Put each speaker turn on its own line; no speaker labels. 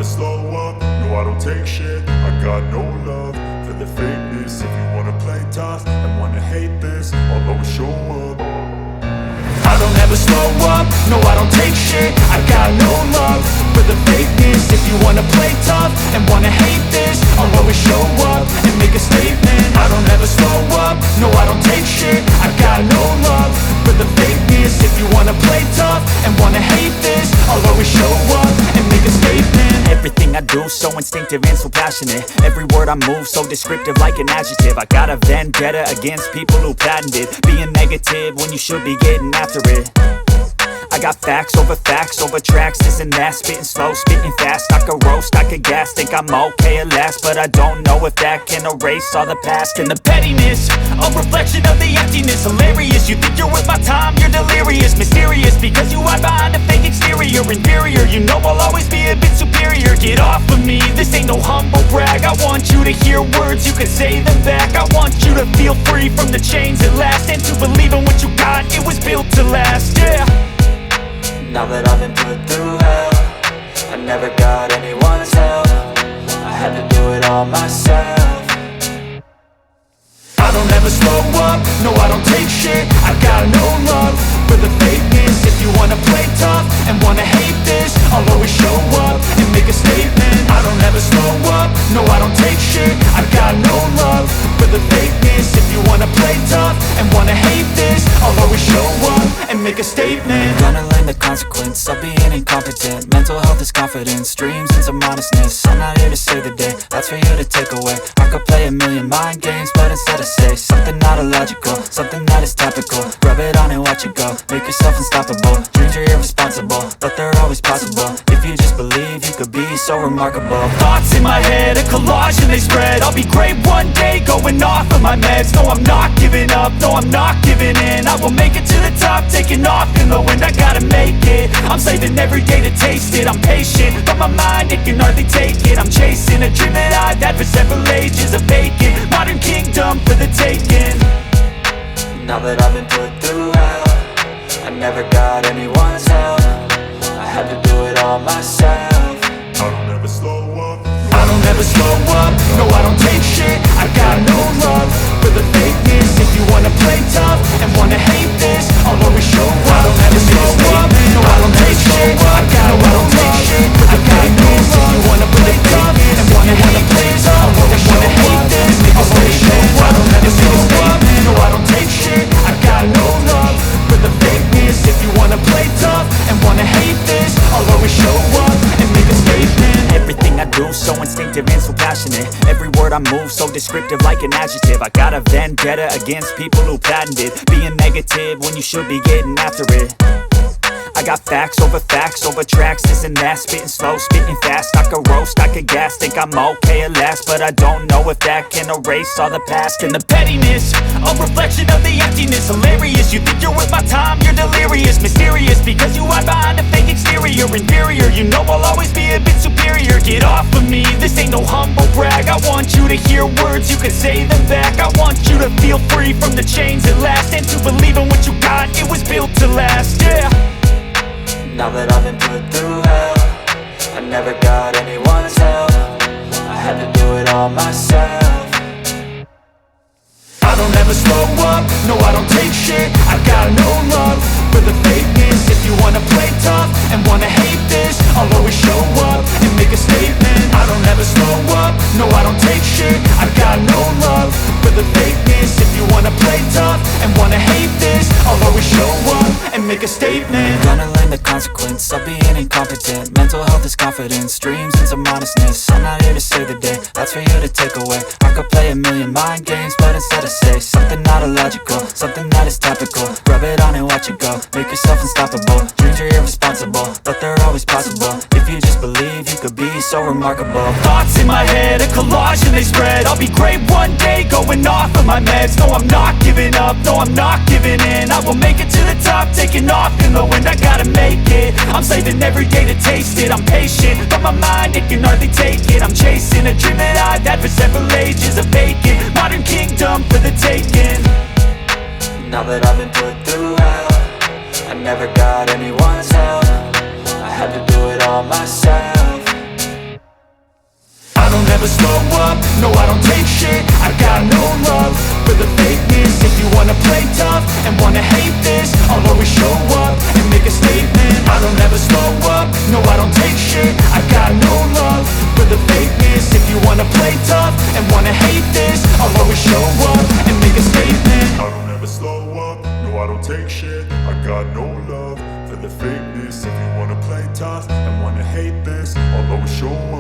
slow up, no I don't take shit. I got no love for the fakeness. If you wanna play tough and wanna hate this, I'll always show up. I don't ever slow up, no I don't take shit. I got no love for the fakeness. If you wanna play tough and wanna hate this, I'll always show up and make a statement. I don't ever slow up, no I don't take shit. I got no love for the fakeness. If you wanna play tough and wanna hate this, I'll always show up and make a statement.
Everything I do so instinctive and so passionate. Every word I move so descriptive like an adjective. I got a vendetta against people who patented being negative when you should be getting after it. I got facts over tracks, this and that. Spitting slow, spitting fast. I could roast, I could gas. Think I'm okay at last, but I don't know if that can erase all the past. And the pettiness, a reflection of the emptiness. Hilarious, you think you're worth my time, you're delirious. Mysterious, because you hide behind a fake exterior. Inferior, you know I'll always be a bit superior. Get off of me, this ain't no humble brag. I want you to hear words, you can say them back. I want you to feel free from the chains at last, and to believe in what you got, it was built to last, yeah.
Now that I've been put through hell, I never got anyone's help. I had to do it all myself.
I don't ever slow up, no I don't take shit. I got no love for the fakeness. If you wanna play tough and wanna hate this, I'll always show up and make a statement. I don't ever slow up, no I don't take shit. I got no love for the fakeness. If you wanna play tough and wanna hate this, I'll always show up and make a statement.
Gonna learn the consequence of being incompetent. Mental health is confidence, dreams and some honestness. I'm not here to save the day, that's for you to take away. I could play a million mind games, but instead I say something not illogical, something that is topical. Rub it on and watch it go, make yourself unstoppable. Dreams are irresponsible, but they're always possible. If you just believe, you could be so remarkable.
Thoughts in my head, a collage and they spread. I'll be great one day, going off of my meds. No, I'm not giving up, no, I'm not giving in. I will make it to the top, taking off in the wind. I gotta make it, I'm saving every day to taste it. I'm patient, but my mind, it can hardly take it. I'm chasing a dream that I've had for several ages. A vacant, modern kingdom for the taking.
Now that I've been put through hell, I never got anyone's help. I had to do it all myself.
I don't ever slow up,
I don't ever slow up, no I don't take shit. I got no love for the fakeness. If you wanna play tough and wanna hate this, I'll always show up. I don't ever slow up, no I don't take shit. I got no, I don't take shit for the fakeness. If you wanna play tough and wanna play tough, I'll always wanna hate this, I'll always show up. I don't ever slow up, no I don't take shit. I got no love for the fakeness. If you wanna play tough and wanna hate this, I'll always show up and make a statement. Everything I do so instinctive and so passionate. Every word I move so descriptive like an adjective. I got a vendetta against people who patented being negative when you should be getting after it. I got facts over tracks, this and that. Spitting slow, spitting fast. I could roast, I could gas. Think I'm okay at last, but I don't know if that can erase all the past. And the pettiness, a reflection of the emptiness. Hilarious, you think you're worth my time, you're delirious. Mysterious, because you hide behind a fake exterior. Inferior, you know I'll always be a bit superior. Get off of me, this ain't no humble brag. I want you to hear words, you can say them back. I want you to feel free from the chains at last, and to believe in what you got, it was built to last, yeah.
Now that I've been put through hell, I never got anyone's help. I had to do it all myself.
I don't ever slow up, no I don't take shit. I got no love for the fakeness. If you wanna play tough and wanna hate this, I'll always show up and make a statement. I don't ever slow up, no I don't take shit. I got no love for the fakeness. If you wanna play tough and wanna hate this, I'll always show up and make a statement.
Gonna learn the consequence of being incompetent. Mental health is confidence, dreams and some honestness. I'm not here to save the day, that's for you to take away. I could play a million mind games, but instead I say something not illogical, something that is topical. Rub it on and watch it go, make yourself unstoppable. Dreams are irresponsible, but they're always possible. If you just believe, you could be so remarkable.
Thoughts in my head, a collage and they spread. I'll be great one day, going off of my meds. No, I'm not giving up, no, I'm not giving in. I will make it to the top, taking off in the wind. I gotta make it, I'm saving every day to taste it. I'm patient, but my mind, it can hardly take it. I'm chasing a dream that I've had for several ages. A vacant, modern kingdom for the taking.
Now that I've been put through hell, I never got anyone's help. I had to do it all myself.
never slow up, no I don't take shit. I got no love for the fakeness. If you wanna play tough and wanna hate this, I'll always show up and make a statement. I don't ever slow up, no I don't take shit. I got no love for the fakeness. If you wanna play tough and wanna hate this, I'll always show up and make a statement.
I don't ever slow up, no I don't take shit. I got no love for the fakeness. If you wanna play tough and wanna hate this, I'll always show up